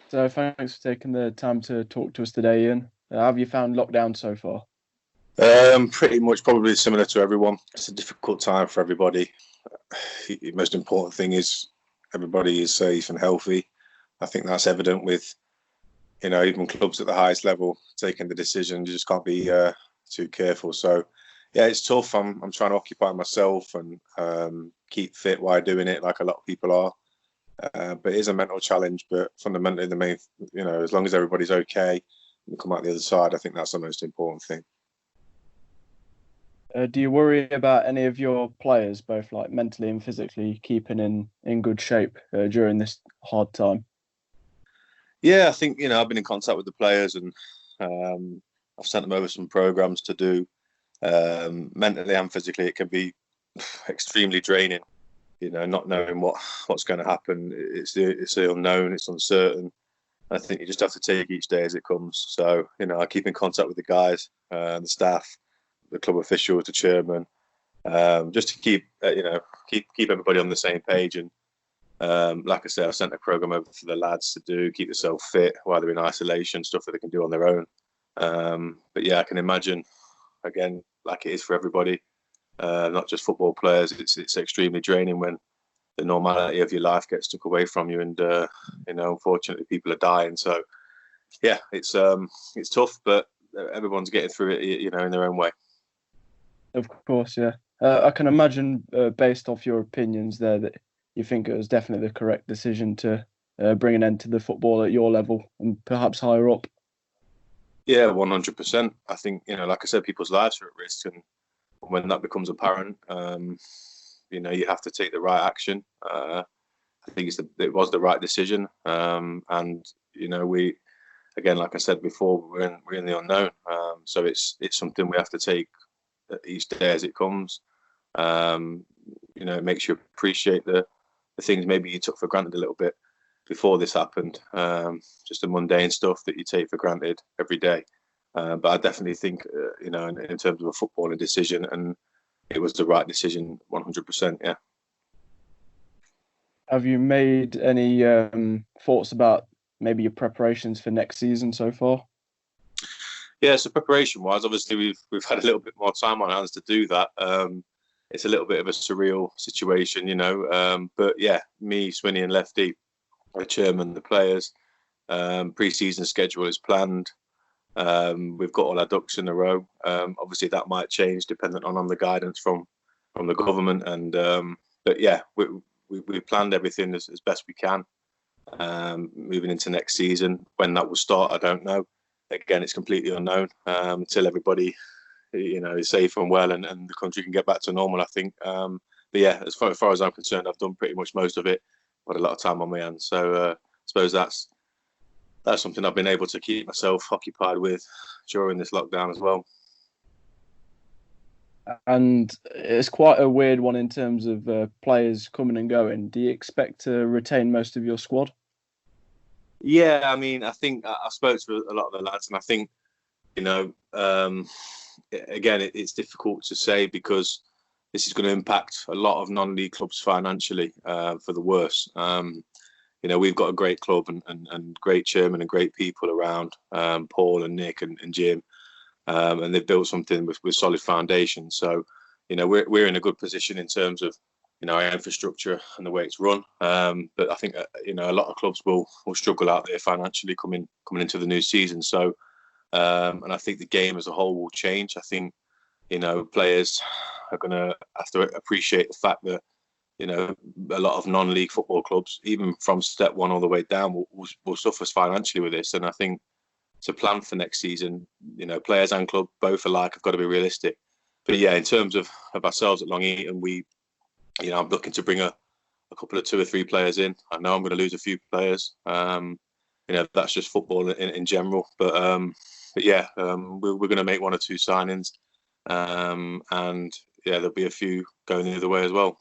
So thanks for taking the time to talk to us today, Ian. How have you found lockdown so far? Pretty much probably similar to everyone. It's a difficult time for everybody. The most important thing is everybody is safe and healthy. I think that's evident with, even clubs at the highest level taking the decision. You just can't be too careful. So, yeah, it's tough. I'm trying to occupy myself and keep fit while doing it, like a lot of people are. But it is a mental challenge. But fundamentally, the main, as long as everybody's okay and come out the other side, I think that's the most important thing. Do you worry about any of your players, both like mentally and physically, keeping in good shape during this hard time? Yeah, I think I've been in contact with the players and I've sent them over some programs to do. Mentally and physically, it can be extremely draining. Not knowing what's going to happen. It's the unknown. It's uncertain. I think you just have to take each day as it comes. So I keep in contact with the guys, the staff, the club officials, the chairman, just to keep everybody on the same page. And like I said, I've sent a program over for the lads to do, keep themselves fit while they're in isolation, stuff that they can do on their own. But yeah, I can imagine, again, like it is for everybody, not just football players. It's extremely draining when the normality of your life gets took away from you, and unfortunately, people are dying. So yeah, it's tough, but everyone's getting through it, in their own way. Of course, yeah. I can imagine, based off your opinions there, that you think it was definitely the correct decision to bring an end to the football at your level and perhaps higher up. Yeah, 100%. I think, like I said, people's lives are at risk, and when that becomes apparent, you have to take the right action. I think it was the right decision, and we, again, like I said before, we're in the unknown. So it's something we have to take each day as it comes. It makes you appreciate the things maybe you took for granted a little bit before this happened. Just the mundane stuff that you take for granted every day. But I definitely think, in terms of a footballing decision, and it was the right decision, 100%. Yeah. Have you made any thoughts about maybe your preparations for next season so far? Yeah, so preparation-wise, obviously we've had a little bit more time on hands to do that. It's a little bit of a surreal situation, but yeah, me, Swinney and Lefty, the chairman, the players, pre-season schedule is planned. We've got all our ducks in a row. Obviously, that might change depending on the guidance from the government. And but yeah, we planned everything as best we can. Moving into next season, when that will start, I don't know. Again, it's completely unknown until everybody, is safe and well, and the country can get back to normal, I think. But yeah, as far as I'm concerned, I've done pretty much most of it. Got a lot of time on my hands, so I suppose that's something I've been able to keep myself occupied with during this lockdown as well. And it's quite a weird one in terms of players coming and going. Do you expect to retain most of your squad? Yeah, I mean, I think I spoke to a lot of the lads, and I think, again, it's difficult to say because this is going to impact a lot of non-league clubs financially for the worse. We've got a great club and great chairman and great people around, Paul and Nick and Jim, and they've built something with solid foundations. So, we're in a good position in terms of, our infrastructure and the way it's run. But I think, a lot of clubs will struggle out there financially coming into the new season. So, and I think the game as a whole will change. I think, players are going to have to appreciate the fact that, a lot of non-league football clubs, even from step one all the way down, will suffer financially with this. And I think to plan for next season, players and club both alike have got to be realistic. But yeah, in terms of ourselves at Long Eaton, I'm looking to bring a couple of 2 or 3 players in. I know I'm going to lose a few players. That's just football in general. But yeah, we're going to make 1 or 2 signings, and yeah, there'll be a few going the other way as well.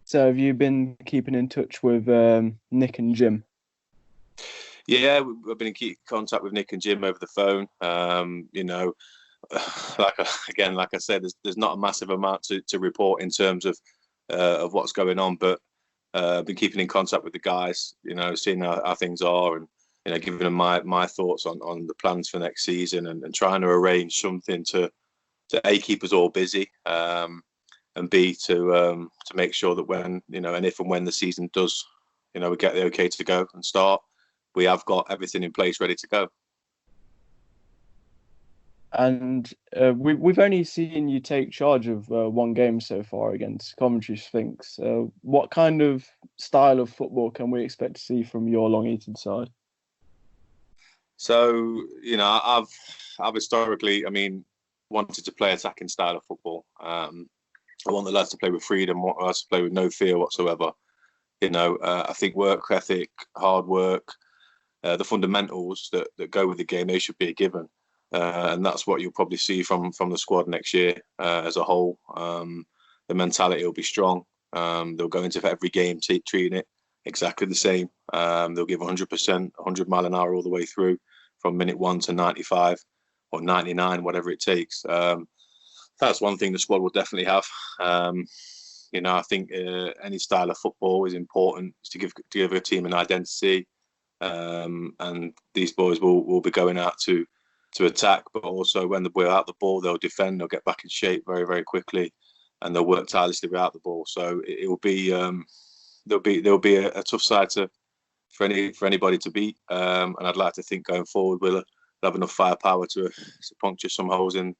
So have you been keeping in touch with Nick and Jim? Yeah, I've been in contact with Nick and Jim over the phone. Like I said, there's not a massive amount to report in terms of what's going on, but Been keeping in contact with the guys, seeing how things are, and giving them my thoughts on the plans for next season, and trying to arrange something to A, keep us all busy, and B, to make sure that when and if and when the season does, we get the okay to go and start, we have got everything in place ready to go. And we've only seen you take charge of one game so far against Coventry Sphinx. What kind of style of football can we expect to see from your Long Eaton side? So, I've historically, wanted to play attacking style of football. I want the lads to play with freedom, I want the lads to play with no fear whatsoever. I think work ethic, hard work, the fundamentals that go with the game, they should be a given. And that's what you'll probably see from the squad next year as a whole. The mentality will be strong. They'll go into every game treating it exactly the same. They'll give 100%, 100 mile an hour all the way through from minute 1 to 95 or 99, whatever it takes. That's one thing the squad will definitely have. I think any style of football is important, is to give a team an identity. And these boys will be going out to attack, but also when we're out the ball, they'll defend, they'll get back in shape very, very quickly, and they'll work tirelessly without the ball. So it will be there'll be a tough side for anybody to beat. And I'd like to think going forward we'll have enough firepower to puncture some holes in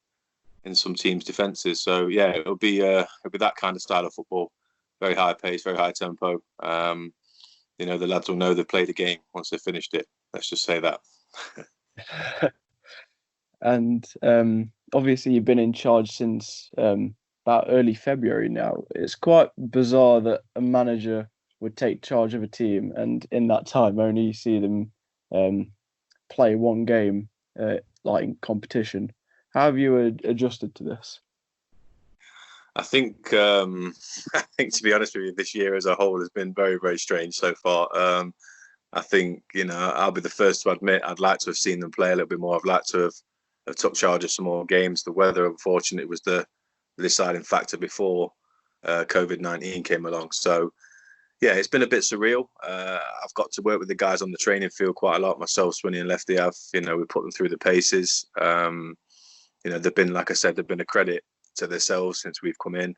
some teams' defences. So yeah, it'll be that kind of style of football, very high pace, very high tempo. The lads will know they've played a game once they've finished it. Let's just say that. And obviously you've been in charge since about early February now. It's quite bizarre that a manager would take charge of a team and in that time only see them play one game like in competition. How have you adjusted to this? I think to be honest with you, this year as a whole has been very, very strange so far. I think, I'll be the first to admit I'd like to have seen them play a little bit more. I'd like to have took charge of some more games. The weather, unfortunately, was the deciding factor before COVID-19 came along. So, yeah, it's been a bit surreal. I've got to work with the guys on the training field quite a lot. Myself, Swinney and Lefty have, we put them through the paces. They've been, like I said, they've been a credit to themselves since we've come in.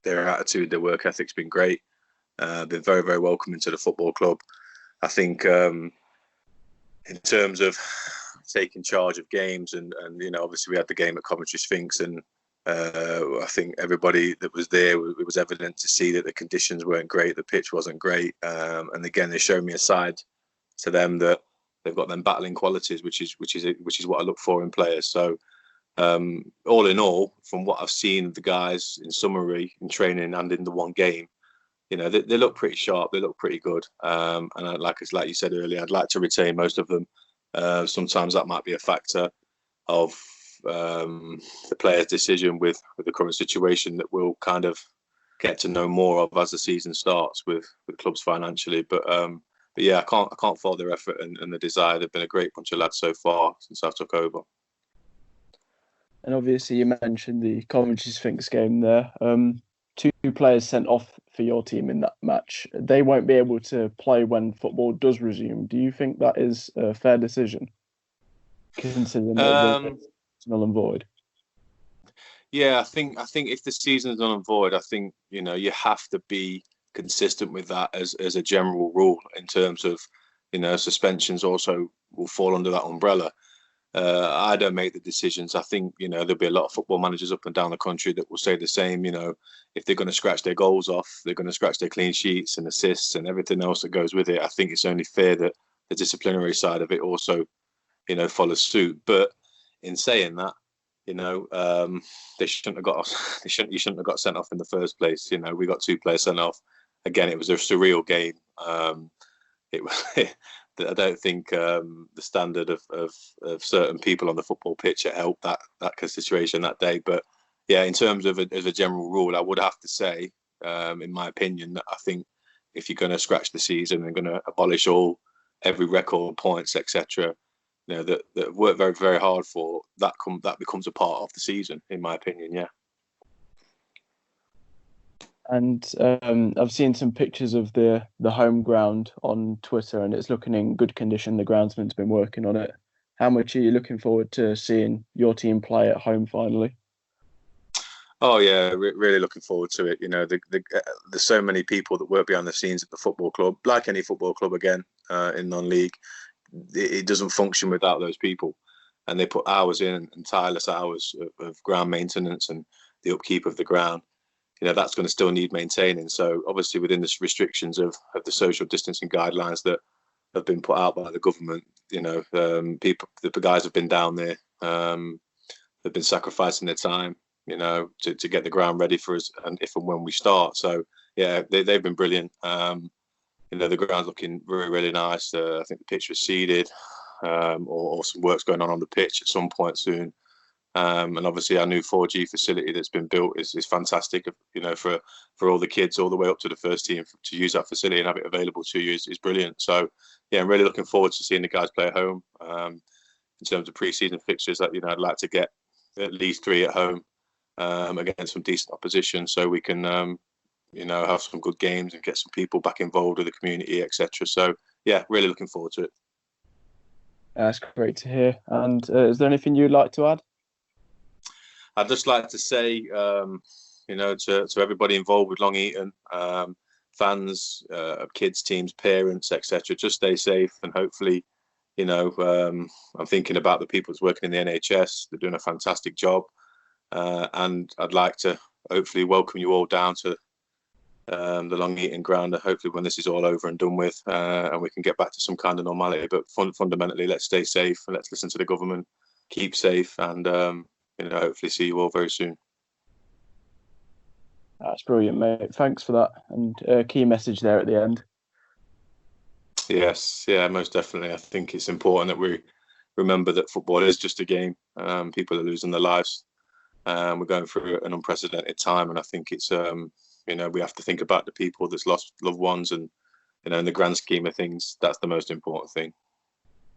Their attitude, their work ethic's been great. Been very, very welcoming to the football club. I think in terms of taking charge of games and obviously we had the game at Coventry Sphinx, and I think everybody that was there, it was evident to see that the conditions weren't great, the pitch wasn't great, and again they showed me a side to them that they've got them battling qualities, which is what I look for in players. So all in all, from what I've seen of the guys in summary, in training and in the one game, they look pretty sharp, they look pretty good, and like you said earlier, I'd like to retain most of them. Sometimes that might be a factor of the player's decision with the current situation that we'll kind of get to know more of as the season starts with clubs financially. But yeah, I can't fault their effort and the desire. They've been a great bunch of lads so far since I took over. And obviously you mentioned the Coventry Sphinx game there. Two players sent off for your team in that match. They won't be able to play when football does resume. Do you think that is a fair decision, considering it's null and void? Yeah, I think if the season is null and void, I think you have to be consistent with that as a general rule in terms of suspensions also will fall under that umbrella. I don't make the decisions. I think there'll be a lot of football managers up and down the country that will say the same. If they're going to scratch their goals off, they're going to scratch their clean sheets and assists and everything else that goes with it. I think it's only fair that the disciplinary side of it also follows suit. But in saying that, they shouldn't have got you shouldn't have got sent off in the first place. We got two players sent off. Again, it was a surreal game. It was. I don't think the standard of certain people on the football pitch helped that situation that day. But yeah, in terms of as a general rule, I would have to say, in my opinion, that I think if you're going to scratch the season and going to abolish every record, points, etc., that worked very, very hard for, that becomes a part of the season, in my opinion. Yeah. And I've seen some pictures of the home ground on Twitter, and it's looking in good condition. The groundsman's been working on it. How much are you looking forward to seeing your team play at home finally? Oh yeah, really looking forward to it. There's so many people that work behind the scenes at the football club, like any football club again in non-league. It doesn't function without those people, and they put hours in and tireless hours of ground maintenance and the upkeep of the ground. That's going to still need maintaining. So obviously within the restrictions of the social distancing guidelines that have been put out by the government, the guys have been down there. They've been sacrificing their time, to get the ground ready for us and if and when we start. So yeah, they've been brilliant. The ground's looking really, really nice. I think the pitch was seeded, or some work's going on the pitch at some point soon. And obviously our new 4G facility that's been built is fantastic. For all the kids all the way up to the first team to use that facility and have it available to you is brilliant. So yeah, I'm really looking forward to seeing the guys play at home. In terms of pre-season fixtures, I'd like to get at least 3 at home against some decent opposition, so we can have some good games and get some people back involved with the community, etc. So yeah, really looking forward to it. That's great to hear. And is there anything you'd like to add? I'd just like to say, to everybody involved with Long Eaton, fans, kids, teams, parents, etc. Just stay safe, and hopefully, I'm thinking about the people that's working in the NHS. They're doing a fantastic job, and I'd like to hopefully welcome you all down to the Long Eaton ground. Hopefully, when this is all over and done with, and we can get back to some kind of normality. But fundamentally, let's stay safe and let's listen to the government, keep safe, and hopefully see you all very soon. That's brilliant, mate. Thanks for that. And key message there at the end. Yes, yeah, most definitely. I think it's important that we remember that football is just a game. People are losing their lives. We're going through an unprecedented time, and I think it's we have to think about the people that's lost loved ones, and in the grand scheme of things, that's the most important thing.